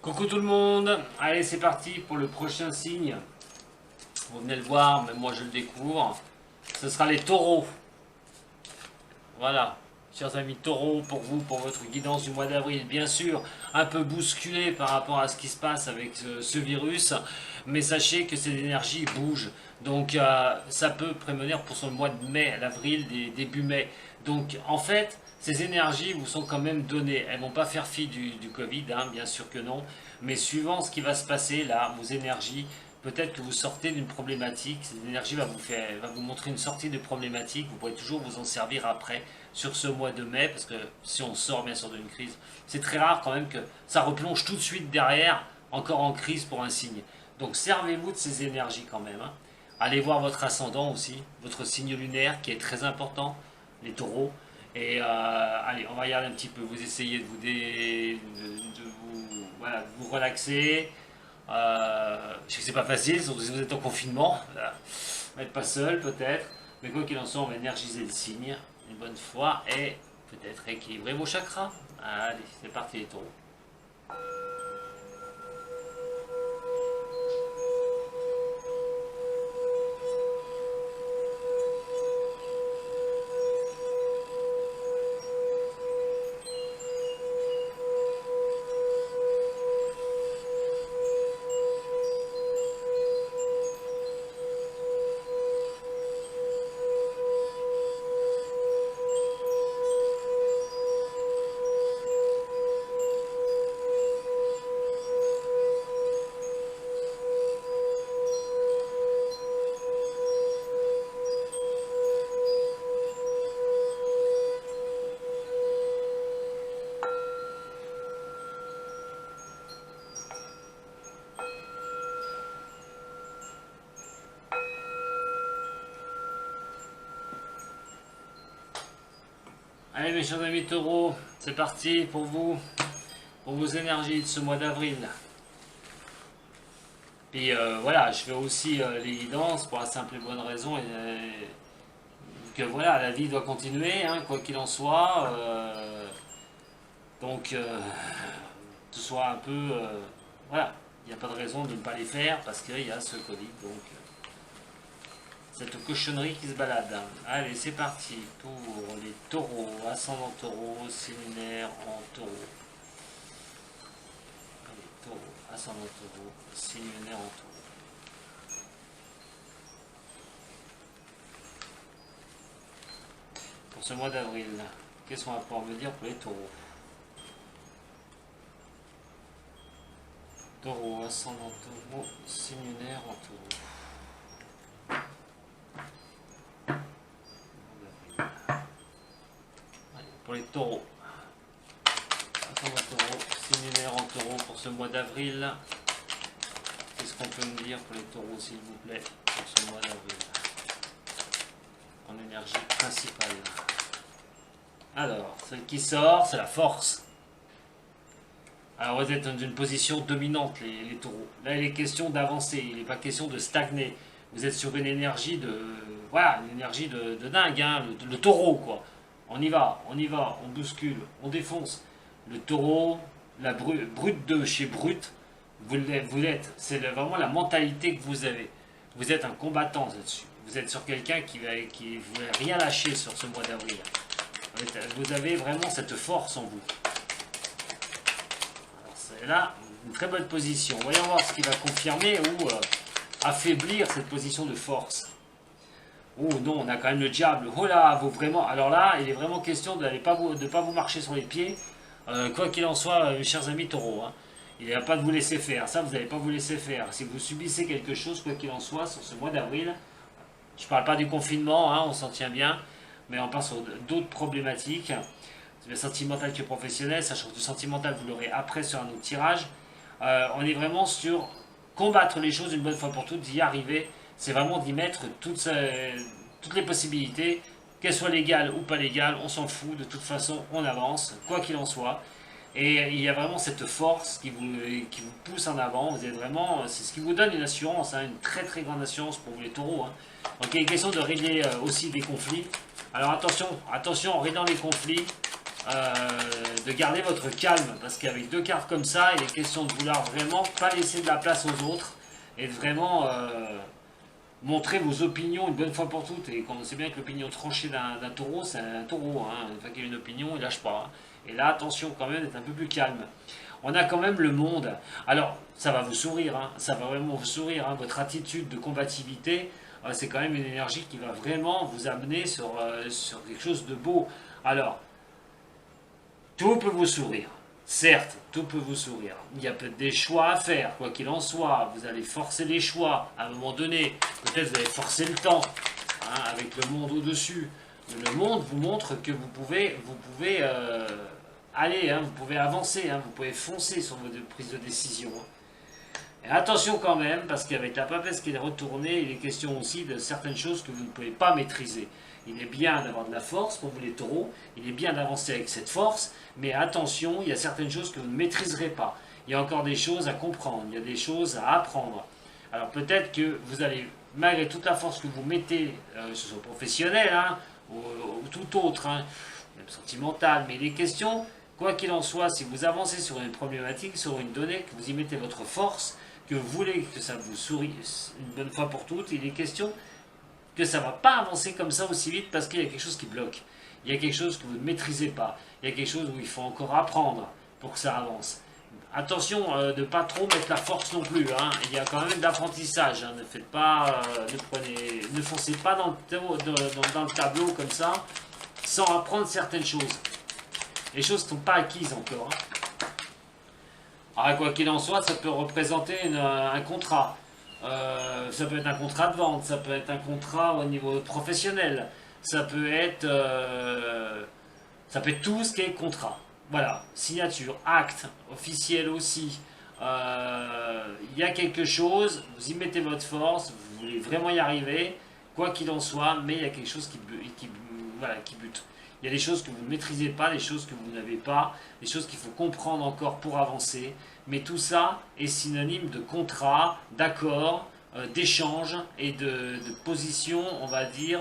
Coucou tout le monde, allez c'est parti pour le prochain signe. Vous venez le voir, mais moi je le découvre. Ce sera les taureaux. Voilà, chers amis taureaux, pour vous, pour votre guidance du mois d'avril. Bien sûr, un peu bousculé par rapport à ce qui se passe avec ce virus, mais sachez que ces énergies bougent. Donc ça peut prévenir pour ce mois de mai, l'avril, début mai. Donc en fait, ces énergies vous sont quand même données. Elles ne vont pas faire fi du Covid, hein, bien sûr que non. Mais suivant ce qui va se passer là, vos énergies, peut-être que vous sortez d'une problématique. Cette énergie va vous montrer une sortie de problématique. Vous pourrez toujours vous en servir après, sur ce mois de mai, parce que si on sort bien sûr d'une crise, c'est très rare quand même que ça replonge tout de suite derrière, encore en crise pour un signe. Donc servez-vous de ces énergies quand même, hein. Allez voir votre ascendant aussi, votre signe lunaire qui est très important, les taureaux. Et allez, on va regarder un petit peu, vous essayez de voilà, de vous relaxer. Je sais que c'est pas facile, surtout si vous êtes en confinement. Voilà. Vous n'êtes pas seul peut-être, mais quoi qu'il en soit, on va énergiser le signe une bonne fois et peut-être équilibrer vos chakras. Allez, c'est parti les taureaux. Allez mes chers amis taureaux, c'est parti pour vous, pour vos énergies de ce mois d'avril. Puis voilà, je fais aussi les guidances pour la simple et bonne raison que voilà, la vie doit continuer, hein, quoi qu'il en soit. Donc, ce soit un peu... voilà, il n'y a pas de raison de ne pas les faire parce qu'il y a ce Covid. Donc, cette cochonnerie qui se balade. Allez, c'est parti pour les taureaux, ascendant taureau, signe lunaire en taureau. Allez, taureau, ascendant taureau, signe lunaire en taureau. Pour ce mois d'avril, qu'est-ce qu'on va pouvoir me dire pour les taureaux? Taureau, ascendant taureau, signe lunaire en taureau. Pour les taureaux, ascendant taureau, signe lunaire en taureau pour ce mois d'avril. Qu'est-ce qu'on peut me dire pour les taureaux s'il vous plaît pour ce mois d'avril en énergie principale? Alors, celle qui sort, c'est la force. Alors vous êtes dans une position dominante les taureaux. Là il est question d'avancer, il n'est pas question de stagner. Vous êtes sur une énergie de... voilà, une énergie de dingue, hein, le taureau quoi. On y va, on bouscule, on défonce. Le taureau, la brute de chez brute, c'est vraiment la mentalité que vous avez. Vous êtes un combattant là-dessus. Vous êtes sur quelqu'un qui ne voulait rien lâcher sur ce mois d'avril. Vous avez vraiment cette force en vous. Alors c'est là une très bonne position. Voyons voir ce qui va confirmer ou affaiblir cette position de force. Oh non, on a quand même le diable. Oh là, vous vraiment. Alors là, il est vraiment question de ne pas vous marcher sur les pieds. Quoi qu'il en soit, mes chers amis taureaux, hein, il n'y a pas de vous laisser faire. Ça, vous n'allez pas vous laisser faire. Si vous subissez quelque chose, quoi qu'il en soit, sur ce mois d'avril, je ne parle pas du confinement, hein, on s'en tient bien, mais on passe sur d'autres problématiques. C'est sentimental que professionnel, sachant que le sentimental, vous l'aurez après sur un autre tirage. On est vraiment sur combattre les choses une bonne fois pour toutes, d'y arriver. C'est vraiment d'y mettre toutes les possibilités, qu'elles soient légales ou pas légales, on s'en fout, de toute façon on avance, quoi qu'il en soit. Et il y a vraiment cette force qui vous pousse en avant, vous êtes vraiment, c'est ce qui vous donne une assurance, hein, une très très grande assurance pour vous les taureaux. Hein. Donc il est question de régler aussi des conflits. Alors attention, en réglant les conflits, de garder votre calme, parce qu'avec deux cartes comme ça, il est question de vouloir vraiment pas laisser de la place aux autres, et de vraiment montrer vos opinions une bonne fois pour toutes. Et quand on sait bien que l'opinion tranchée d'un taureau, c'est un taureau, hein. Une fois qu'il a une opinion, il lâche pas, hein. Et là, attention quand même d'être un peu plus calme. On a quand même le monde. Alors, ça va vous sourire, hein. Ça va vraiment vous sourire, hein. Votre attitude de combativité, c'est quand même une énergie qui va vraiment vous amener sur quelque chose de beau. Alors, tout peut vous sourire. Certes, tout peut vous sourire. Il y a peut-être des choix à faire, quoi qu'il en soit. Vous allez forcer les choix à un moment donné. Peut-être vous allez forcer le temps, hein, avec le monde au-dessus. Le monde vous montre que vous pouvez aller, hein, vous pouvez avancer, hein, vous pouvez foncer sur vos prises de décision. Et attention quand même, parce qu'avec la papesse qui est retournée, il est question aussi de certaines choses que vous ne pouvez pas maîtriser. Il est bien d'avoir de la force pour vous les taureaux, il est bien d'avancer avec cette force, mais attention, il y a certaines choses que vous ne maîtriserez pas. Il y a encore des choses à comprendre, il y a des choses à apprendre. Alors peut-être que vous allez, malgré toute la force que vous mettez, que ce soit professionnel, hein, ou tout autre, hein, même sentimental, mais il est question, quoi qu'il en soit, si vous avancez sur une problématique, sur une donnée, que vous y mettez votre force, que vous voulez que ça vous sourie une bonne fois pour toutes, il est question que ça ne va pas avancer comme ça aussi vite parce qu'il y a quelque chose qui bloque. Il y a quelque chose que vous ne maîtrisez pas. Il y a quelque chose où il faut encore apprendre pour que ça avance. Attention de ne pas trop mettre la force non plus, hein. Il y a quand même de l'apprentissage, hein. Ne faites pas, ne foncez pas dans le tableau comme ça sans apprendre certaines choses. Les choses ne sont pas acquises encore, hein. Alors, quoi qu'il en soit, ça peut représenter un contrat. Ça peut être un contrat de vente, ça peut être un contrat au niveau professionnel, ça peut être tout ce qui est contrat. Voilà, signature, acte, officiel aussi. Il y a quelque chose, vous y mettez votre force, vous voulez vraiment y arriver, quoi qu'il en soit, mais il y a quelque chose qui bute. Il y a des choses que vous ne maîtrisez pas, des choses que vous n'avez pas, des choses qu'il faut comprendre encore pour avancer. Mais tout ça est synonyme de contrat, d'accord, d'échange et de position, on va dire,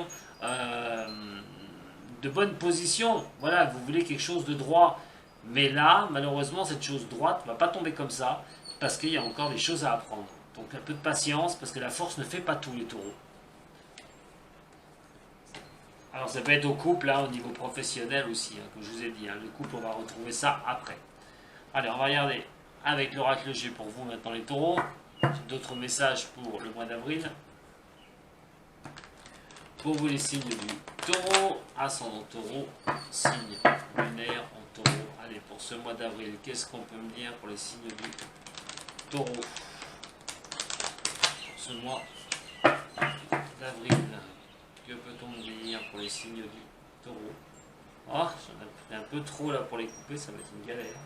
de bonne position. Voilà, vous voulez quelque chose de droit. Mais là, malheureusement, cette chose droite ne va pas tomber comme ça, parce qu'il y a encore des choses à apprendre. Donc un peu de patience, parce que la force ne fait pas tout, les taureaux. Alors ça peut être au couple, hein, au niveau professionnel aussi, hein, comme je vous ai dit. Hein, le couple, on va retrouver ça après. Allez, on va regarder avec l'oracle G pour vous maintenant les taureaux. D'autres messages pour le mois d'avril. Pour vous les signes du taureau, ascendant taureau, signe lunaire en taureau. Allez, pour ce mois d'avril, qu'est-ce qu'on peut me dire pour les signes du taureau? Pour ce mois d'avril, que peut-on me dire pour les signes du taureau? Oh, j'en ai pris un peu trop là pour les couper, ça va être une galère.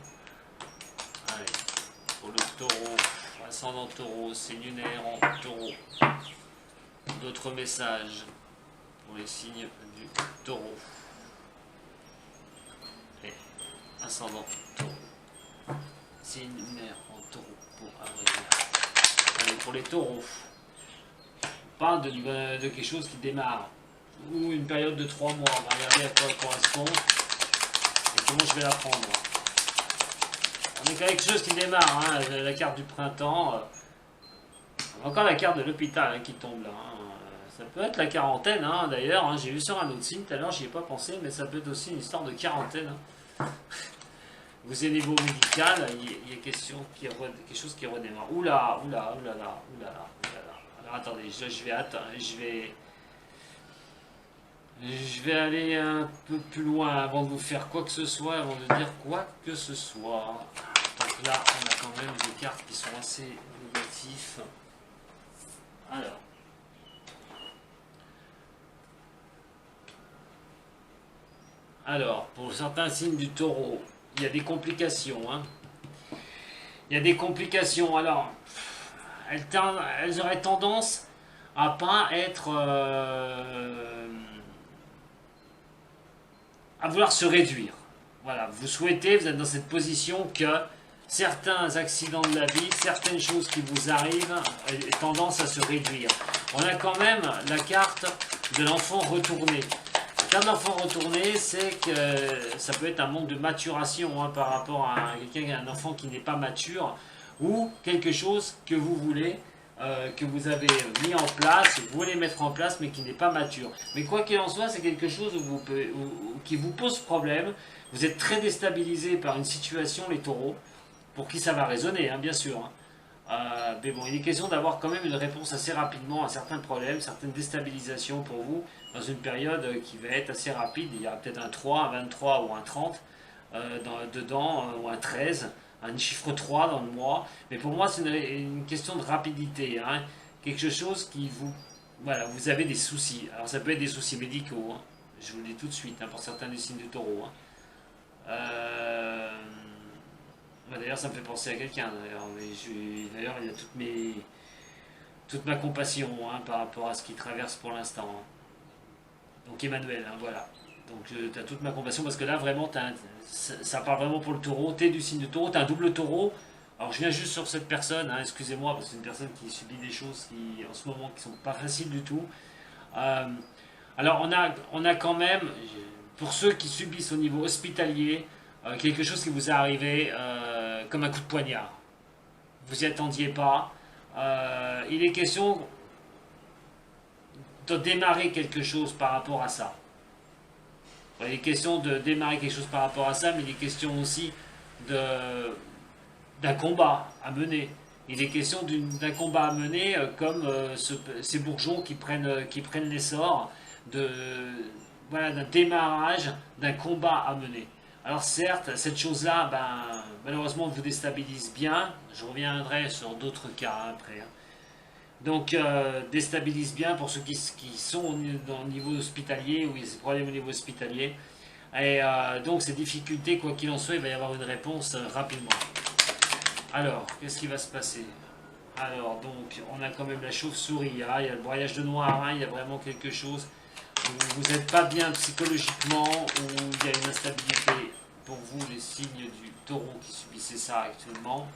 Allez, pour le taureau, ascendant taureau, signe lunaire en taureau. D'autres messages pour les signes du taureau. Et ascendant taureau. Signe lunaire en taureau pour avril. Allez, pour les taureaux. On parle de quelque chose qui démarre. Ou une période de 3 mois. On va regarder à quoi elle correspond. Et comment je vais la prendre. On est quand même quelque chose qui démarre, hein, la carte du printemps. Encore la carte de l'hôpital, hein, qui tombe là. Hein. Ça peut être la quarantaine, hein, d'ailleurs. Hein, j'ai vu sur un autre signe tout à l'heure, j'y ai pas pensé, mais ça peut être aussi une histoire de quarantaine. Hein. Vous êtes niveau médical, il y a quelque chose qui redémarre. Oula, oula, oula, oula, oula, oula. Alors attendez, je vais aller un peu plus loin avant de vous faire quoi que ce soit, avant de dire quoi que ce soit. Donc là, on a quand même des cartes qui sont assez négatives. Alors, pour certains signes du taureau, il y a des complications. Hein. Il y a des complications. Alors, elles auraient tendance à pas être... à vouloir se réduire. Voilà, vous souhaitez, vous êtes dans cette position que certains accidents de la vie, certaines choses qui vous arrivent, ont tendance à se réduire. On a quand même la carte de l'enfant retourné. un enfant retourné, c'est que ça peut être un manque de maturation hein, par rapport à quelqu'un, un enfant qui n'est pas mature, ou quelque chose que vous voulez, que vous avez mis en place, vous voulez mettre en place, mais qui n'est pas mature. Mais quoi qu'il en soit, c'est quelque chose qui vous pose problème. Vous êtes très déstabilisé par une situation, les taureaux, pour qui ça va résonner, hein, bien sûr. Hein. Mais bon, il est question d'avoir quand même une réponse assez rapidement à certains problèmes, certaines déstabilisations pour vous, dans une période qui va être assez rapide. Il y aura peut-être un 3, un 23 ou un 30 dedans, ou un 13, un chiffre 3 dans le mois. Mais pour moi, c'est une question de rapidité. Hein. Quelque chose qui vous... Voilà, vous avez des soucis. Alors ça peut être des soucis médicaux, hein. Je vous le dis tout de suite, hein, pour certains des signes du taureau. Hein. D'ailleurs, ça me fait penser à quelqu'un. D'ailleurs, il y a toute ma compassion hein, par rapport à ce qu'il traverse pour l'instant. Hein. Donc Emmanuel, hein, voilà. Donc tu as toute ma compassion parce que là, vraiment, ça parle vraiment pour le taureau. Tu es du signe de taureau, tu as un double taureau. Alors je viens juste sur cette personne, hein, excusez-moi, parce que c'est une personne qui subit des choses qui, en ce moment, qui sont pas faciles du tout. Alors on a quand même, pour ceux qui subissent au niveau hospitalier, quelque chose qui vous est arrivé comme un coup de poignard. Vous n'y attendiez pas. Il est question de démarrer quelque chose par rapport à ça. Il est question de démarrer quelque chose par rapport à ça, mais il est question aussi d'un combat à mener. Il est question d'un combat à mener comme ces bourgeons qui prennent l'essor voilà, d'un démarrage, d'un combat à mener. Alors certes, cette chose-là, malheureusement, vous déstabilise bien. Je reviendrai sur d'autres cas après. Hein. Donc, déstabilise bien pour ceux qui sont au niveau hospitalier, ou des problèmes au niveau hospitalier. Et donc, ces difficultés, quoi qu'il en soit, il va y avoir une réponse rapidement. Alors, qu'est-ce qui va se passer? Alors, donc, on a quand même la chauve-souris, hein, il y a le broyage de noir, hein, il y a vraiment quelque chose où vous n'êtes pas bien psychologiquement, où il y a une instabilité pour vous, les signes du taureau qui subissaient ça actuellement.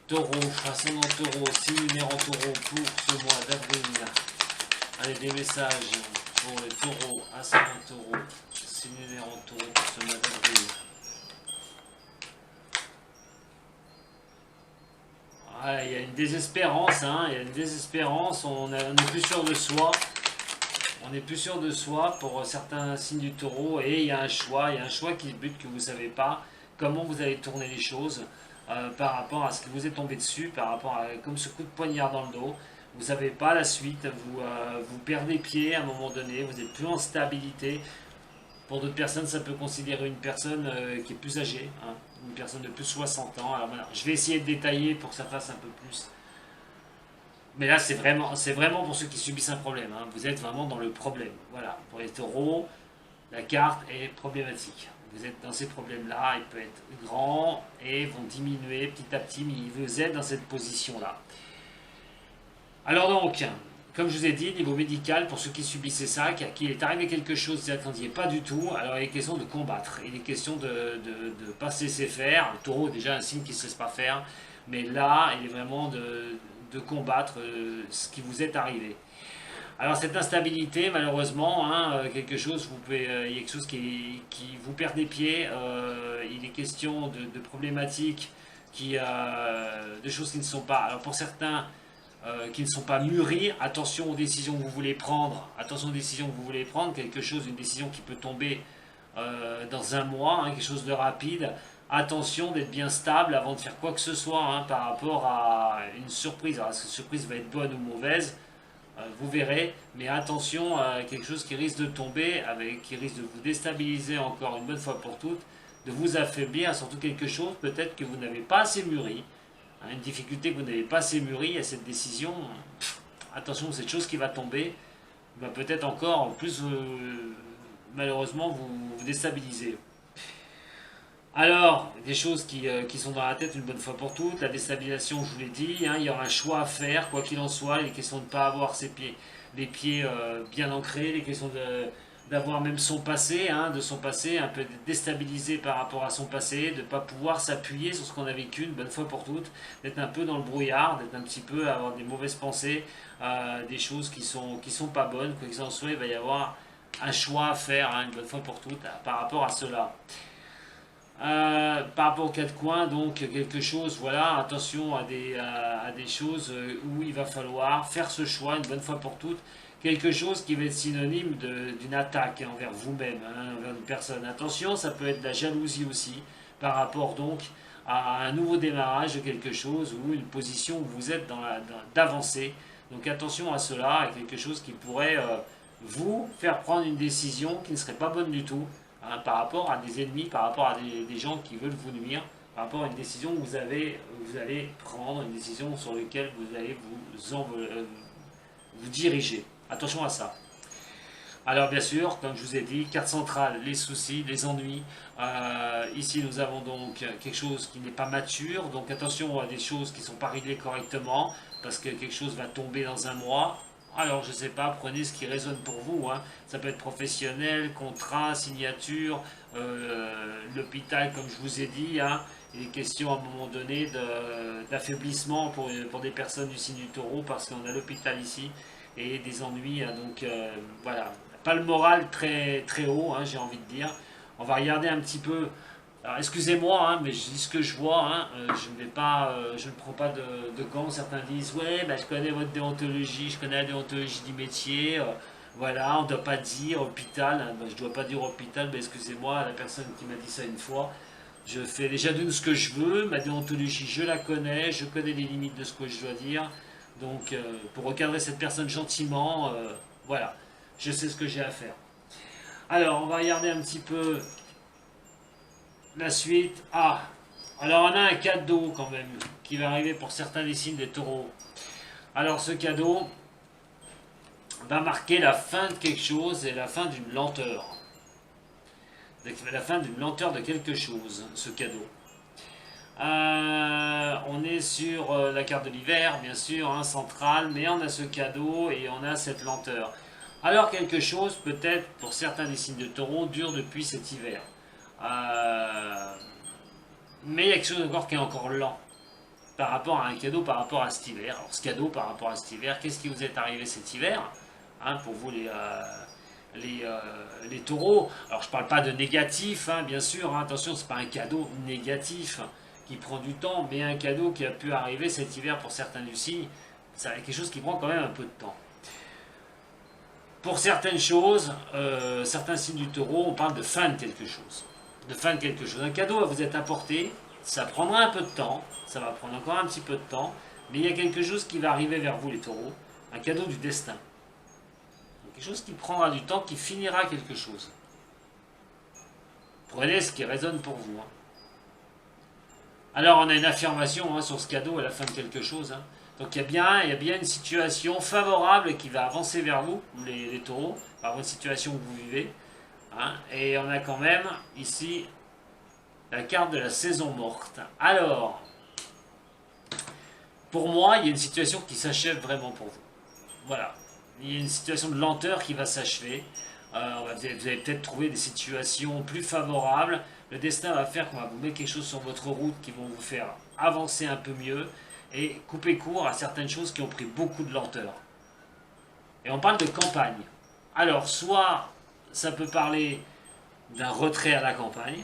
Taureau, ascendant taureau, signe numéro taureau pour ce mois d'avril. Allez, des messages pour les taureaux, ascendant taureau, signe numéro taureau pour ce mois d'avril. Il y a une désespérance, hein, il y a une désespérance, on n'est plus sûr de soi. On n'est plus sûr de soi pour certains signes du taureau et il y a un choix qui bute que vous ne savez pas comment vous allez tourner les choses par rapport à ce qui vous est tombé dessus, par rapport à comme ce coup de poignard dans le dos. Vous ne savez pas la suite, vous perdez pied à un moment donné, vous n'êtes plus en stabilité. Pour d'autres personnes, ça peut considérer une personne qui est plus âgée, hein, une personne de plus de 60 ans. Alors voilà, je vais essayer de détailler pour que ça fasse un peu plus. Mais là, c'est vraiment pour ceux qui subissent un problème. Hein. Vous êtes vraiment dans le problème. Voilà. Pour les taureaux, la carte est problématique. Vous êtes dans ces problèmes-là. Ils peuvent être grands et vont diminuer petit à petit, mais vous êtes dans cette position-là. Alors donc, comme je vous ai dit, niveau médical, pour ceux qui subissaient ça, qu'il est arrivé quelque chose, vous n'attendiez pas du tout, alors il est question de combattre. Il est question de ne pas se laisser faire. Le taureau est déjà un signe qui ne se laisse pas faire. Mais là, il est vraiment de combattre ce qui vous est arrivé. Alors cette instabilité, malheureusement, hein, quelque chose, il y a quelque chose qui vous perd des pieds. Il est question de problématiques, de choses qui ne sont pas. Alors pour certains qui ne sont pas mûries, attention aux décisions que vous voulez prendre. Attention aux décisions que vous voulez prendre. Quelque chose, une décision qui peut tomber dans un mois, hein, quelque chose de rapide. Attention d'être bien stable avant de faire quoi que ce soit hein, par rapport à une surprise. Alors, est-ce que la surprise va être bonne ou mauvaise? Vous verrez, mais attention à quelque chose qui risque de tomber, qui risque de vous déstabiliser encore une bonne fois pour toutes, de vous affaiblir, surtout quelque chose peut-être que vous n'avez pas assez mûri, hein, une difficulté que vous n'avez pas assez mûri à cette décision. Attention, cette chose qui va tomber va peut-être encore plus malheureusement vous déstabiliser. Alors, des choses qui sont dans la tête une bonne fois pour toutes, la déstabilisation, je vous l'ai dit, hein, il y aura un choix à faire, quoi qu'il en soit, il est question de ne pas avoir les pieds bien ancrés, il est question d'avoir même son passé, hein, de son passé, un peu déstabilisé par rapport à son passé, de ne pas pouvoir s'appuyer sur ce qu'on a vécu une bonne fois pour toutes, d'être un peu dans le brouillard, d'être un petit peu, avoir des mauvaises pensées, des choses qui sont pas bonnes, quoi qu'il en soit, il va y avoir un choix à faire, hein, une bonne fois pour toutes, par rapport à cela. Par rapport aux quatre coins, donc quelque chose, voilà, attention à des choses où il va falloir faire ce choix une bonne fois pour toutes. Quelque chose qui va être synonyme d'une attaque envers vous-même, hein, envers une personne. Attention, ça peut être de la jalousie aussi, par rapport donc à un nouveau démarrage de quelque chose ou une position où vous êtes d'avancer. Donc attention à cela, et quelque chose qui pourrait vous faire prendre une décision qui ne serait pas bonne du tout, hein, par rapport à des ennemis, par rapport à des gens qui veulent vous nuire, par rapport à une décision que vous allez prendre, une décision sur laquelle vous allez vous diriger. Attention à ça. Alors bien sûr, comme je vous ai dit, carte centrale, les soucis, les ennuis. Ici nous avons donc quelque chose qui n'est pas mature, donc attention à des choses qui ne sont pas réglées correctement, parce que quelque chose va tomber dans un mois. Alors je ne sais pas, prenez ce qui résonne pour vous, hein. Ça peut être professionnel, contrat, signature, l'hôpital comme je vous ai dit, hein. Il est question à un moment donné d'affaiblissement pour des personnes du signe du taureau, parce qu'on a l'hôpital ici, et des ennuis, hein. Donc voilà, pas le moral très, très haut, hein, j'ai envie de dire. On va regarder un petit peu. Alors excusez-moi, hein, mais je dis ce que je vois, hein, je ne prends pas de gants. Certains disent ouais, bah, je connais votre déontologie, je connais la déontologie du métier, voilà, on ne doit pas dire hôpital, hein, bah, je ne dois pas dire hôpital, mais excusez-moi, la personne qui m'a dit ça une fois, je fais déjà d'une ce que je veux, ma déontologie je la connais, je connais les limites de ce que je dois dire, donc pour recadrer cette personne gentiment, voilà, je sais ce que j'ai à faire. Alors on va regarder un petit peu la suite. Ah, alors on a un cadeau quand même qui va arriver pour certains des signes des taureaux. Alors ce cadeau va marquer la fin de quelque chose et la fin d'une lenteur. La fin d'une lenteur de quelque chose, ce cadeau. On est sur la carte de l'hiver, bien sûr, hein, centrale, mais on a ce cadeau et on a cette lenteur. Alors quelque chose, peut-être, pour certains des signes de taureau, dure depuis cet hiver. Mais il y a quelque chose encore qui est encore lent par rapport à un cadeau, par rapport à cet hiver. Alors ce cadeau par rapport à cet hiver, qu'est-ce qui vous est arrivé cet hiver, hein, pour vous les taureaux? Alors je ne parle pas de négatif, hein, bien sûr, hein, attention, ce n'est pas un cadeau négatif qui prend du temps, mais un cadeau qui a pu arriver cet hiver pour certains du signe, c'est quelque chose qui prend quand même un peu de temps. Pour certaines choses, certains signes du taureau, on parle de fin de quelque chose. De fin de quelque chose. Un cadeau va vous être apporté, ça prendra un peu de temps, ça va prendre encore un petit peu de temps, mais il y a quelque chose qui va arriver vers vous les taureaux, un cadeau du destin. Quelque chose qui prendra du temps, qui finira quelque chose. Prenez ce qui résonne pour vous. Hein. Alors on a une affirmation, hein, sur ce cadeau à la fin de quelque chose. Hein. Donc il y a bien une situation favorable qui va avancer vers vous, les taureaux, par votre situation que vous vivez. Hein, et on a quand même ici la carte de la saison morte. Alors, pour moi, il y a une situation qui s'achève vraiment pour vous. Voilà. Il y a une situation de lenteur qui va s'achever. Vous allez peut-être trouver des situations plus favorables. Le destin va faire qu'on va vous mettre quelque chose sur votre route qui vont vous faire avancer un peu mieux et couper court à certaines choses qui ont pris beaucoup de lenteur. Et on parle de campagne. Alors, soit ça peut parler d'un retrait à la campagne,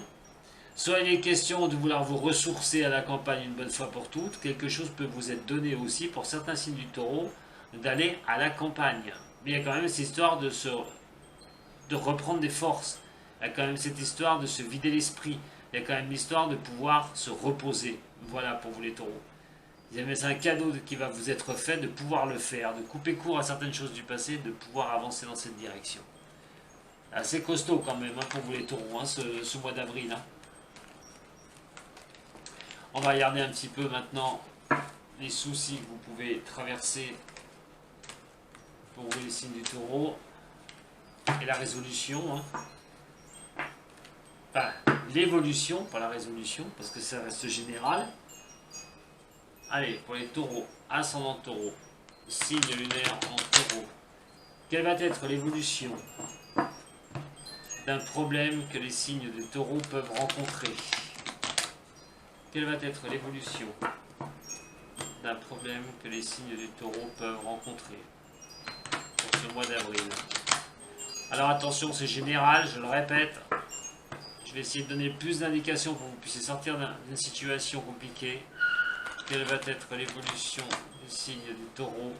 soit il est question de vouloir vous ressourcer à la campagne une bonne fois pour toutes. Quelque chose peut vous être donné aussi pour certains signes du taureau d'aller à la campagne. Mais il y a quand même cette histoire de reprendre des forces. Il y a quand même cette histoire de se vider l'esprit. Il y a quand même l'histoire de pouvoir se reposer. Voilà pour vous les taureaux. C'est un cadeau qui va vous être fait de pouvoir le faire, de couper court à certaines choses du passé, de pouvoir avancer dans cette direction. Assez costaud quand même, hein, pour vous les taureaux, hein, ce mois d'avril. Hein. On va regarder un petit peu maintenant les soucis que vous pouvez traverser pour vous les signes du taureau et la résolution. Hein. Enfin, l'évolution, pas la résolution, parce que ça reste général. Allez, pour les taureaux, ascendant taureau, signe lunaire en taureau. Quelle va être l'évolution d'un problème que les signes de taureau peuvent rencontrer? Quelle va être l'évolution d'un problème que les signes du taureau peuvent rencontrer pour ce mois d'avril? Alors attention, c'est général, je le répète. Je vais essayer de donner plus d'indications pour que vous puissiez sortir d'une situation compliquée. Quelle va être l'évolution du signe du taureau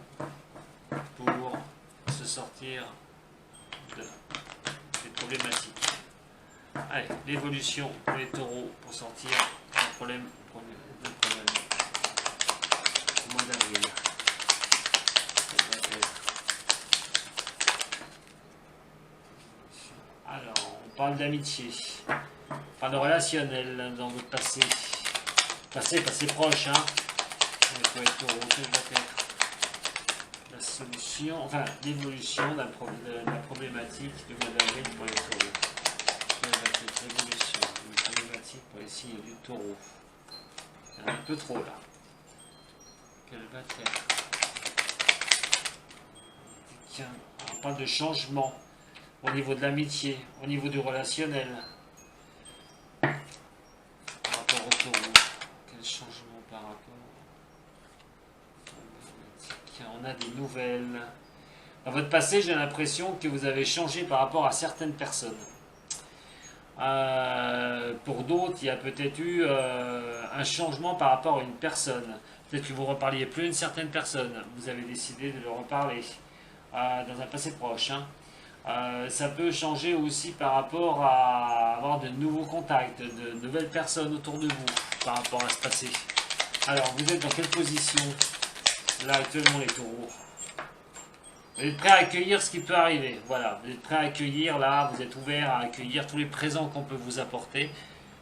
pour se sortir des problématiques. Allez, l'évolution pour les taureaux pour sortir du problème au mois d'avril. Alors, on parle d'amitié, on parle de relationnel dans votre passé. Passé proche, hein. Pour les taureaux, quelle va être la solution, enfin l'évolution de la problématique du mois d'avril pour les taureaux. Quelle va être l'évolution d'une problématique pour les signes du taureau? Il y en a un peu trop là. Quelle va être? Tiens, on parle de changement au niveau de l'amitié, au niveau du relationnel. Par rapport au taureau. Quel changement par rapport? On a des nouvelles. Dans votre passé, j'ai l'impression que vous avez changé par rapport à certaines personnes. Pour d'autres, il y a peut-être eu un changement par rapport à une personne. Peut-être que vous ne reparliez plus à une certaine personne. Vous avez décidé de le reparler dans un passé proche. Hein. Ça peut changer aussi par rapport à avoir de nouveaux contacts, de nouvelles personnes autour de vous par rapport à ce passé. Alors, vous êtes dans quelle position là actuellement les taureaux? Vous êtes prêt à accueillir ce qui peut arriver. Voilà, vous êtes prêt à accueillir là, vous êtes ouvert à accueillir tous les présents qu'on peut vous apporter,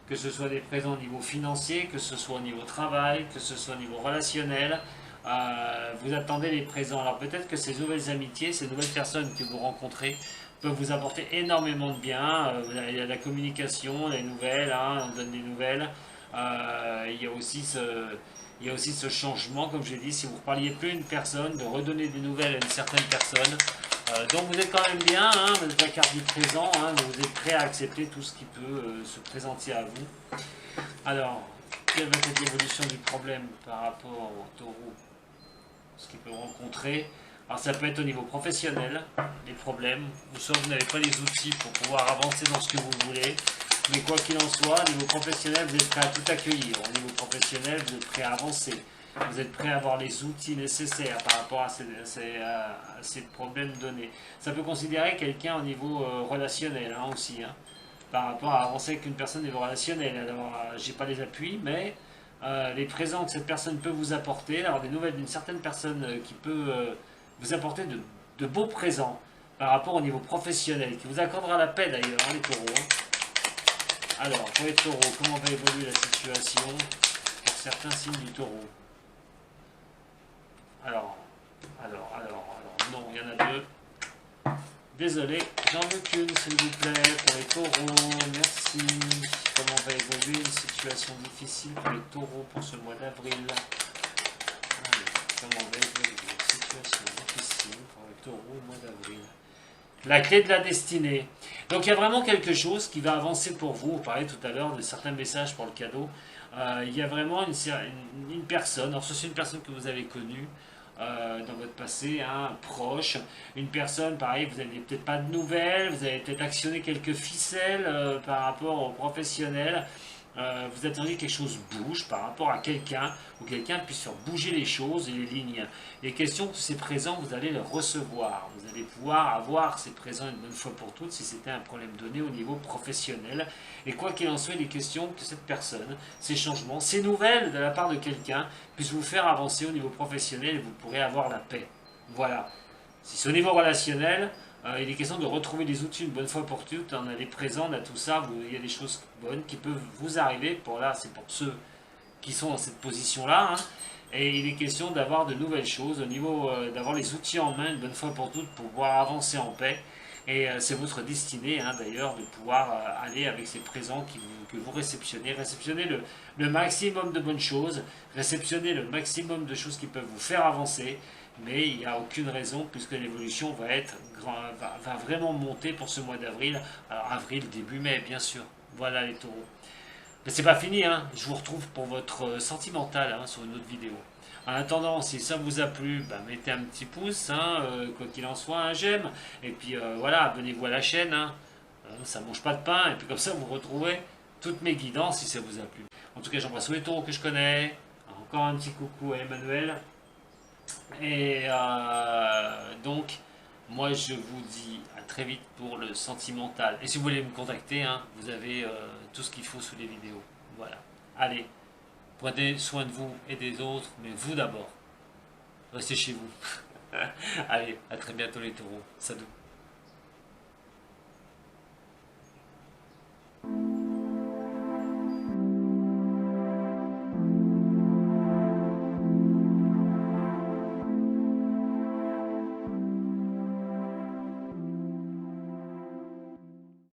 que ce soit des présents au niveau financier, que ce soit au niveau travail, que ce soit au niveau relationnel. Vous attendez les présents. Alors peut-être que ces nouvelles amitiés, ces nouvelles personnes que vous rencontrez peuvent vous apporter énormément de bien. Il y a la communication, les nouvelles, hein, on donne des nouvelles. Il y a aussi ce changement, comme je l'ai dit, si vous ne reparliez plus à une personne, de redonner des nouvelles à une certaine personne. Donc vous êtes quand même bien, hein, vous êtes la carte du présent, hein, mais vous êtes prêt à accepter tout ce qui peut se présenter à vous. Alors, quelle va être l'évolution du problème par rapport au taureau? Ce qu'il peut rencontrer. Alors ça peut être au niveau professionnel, les problèmes, ou soit vous n'avez pas les outils pour pouvoir avancer dans ce que vous voulez, mais quoi qu'il en soit, au niveau professionnel, vous êtes prêt à tout accueillir. Au niveau professionnel, vous êtes prêt à avancer. Vous êtes prêt à avoir les outils nécessaires par rapport à ces problèmes donnés. Ça peut considérer quelqu'un au niveau relationnel hein, aussi, hein, par rapport à avancer avec une personne au niveau relationnel. Alors, j'ai pas les appuis, mais les présents que cette personne peut vous apporter, alors des nouvelles d'une certaine personne qui peut vous apporter de beaux présents par rapport au niveau professionnel, qui vous accordera la paix d'ailleurs, hein, les taureaux. Hein. Alors, pour les taureaux, comment va évoluer la situation pour certains signes du taureau? Alors, non, il y en a deux. Désolé, j'en veux qu'une, s'il vous plaît, pour les taureaux, merci. Comment va évoluer une situation difficile pour les taureaux pour ce mois d'avril? Comment va évoluer une situation difficile pour les taureaux au mois d'avril? La clé de la destinée. Donc il y a vraiment quelque chose qui va avancer pour vous. On parlait tout à l'heure de certains messages pour le cadeau. Il y a vraiment une personne, alors c'est une personne que vous avez connue, dans votre passé, hein, proche, une personne, pareil, vous n'avez peut-être pas de nouvelles, vous avez peut-être actionné quelques ficelles par rapport aux professionnels, vous attendez que quelque chose bouge par rapport à quelqu'un, ou quelqu'un puisse faire bouger les choses et les lignes. Les questions que ces présents, vous allez les recevoir, vous allez pouvoir avoir ces présents une bonne fois pour toutes si c'était un problème donné au niveau professionnel. Et quoi qu'il en soit, les questions que cette personne, ces changements, ces nouvelles de la part de quelqu'un puissent vous faire avancer au niveau professionnel et vous pourrez avoir la paix. Voilà. Si c'est au niveau relationnel, il est question de retrouver les outils une bonne fois pour toutes. On a les présents, on a tout ça. Il y a des choses bonnes qui peuvent vous arriver. Pour là, c'est pour ceux qui sont dans cette position-là. Hein. Et il est question d'avoir de nouvelles choses, au niveau d'avoir les outils en main une bonne fois pour toutes pour pouvoir avancer en paix. Et c'est votre destinée, hein, d'ailleurs, de pouvoir aller avec ces présents que vous réceptionnez. Réceptionnez le maximum de bonnes choses, réceptionnez le maximum de choses qui peuvent vous faire avancer. Mais il n'y a aucune raison puisque l'évolution va vraiment monter pour ce mois d'avril. Alors avril, début mai, bien sûr. Voilà les taureaux. Mais c'est pas fini, hein. Je vous retrouve pour votre sentimental hein, sur une autre vidéo. En attendant, si ça vous a plu, bah, mettez un petit pouce, hein, quoi qu'il en soit, un j'aime. Et puis voilà, abonnez-vous à la chaîne. Hein. Ça mange pas de pain. Et puis comme ça, vous retrouvez toutes mes guidances si ça vous a plu. En tout cas, j'embrasse tous les taureaux que je connais. Encore un petit coucou à Emmanuel. Et donc, moi je vous dis à très vite pour le sentimental. Et si vous voulez me contacter, hein, vous avez tout ce qu'il faut sous les vidéos. Voilà. Allez, prenez soin de vous et des autres, mais vous d'abord. Restez chez vous. Allez, à très bientôt les taureaux. Salut.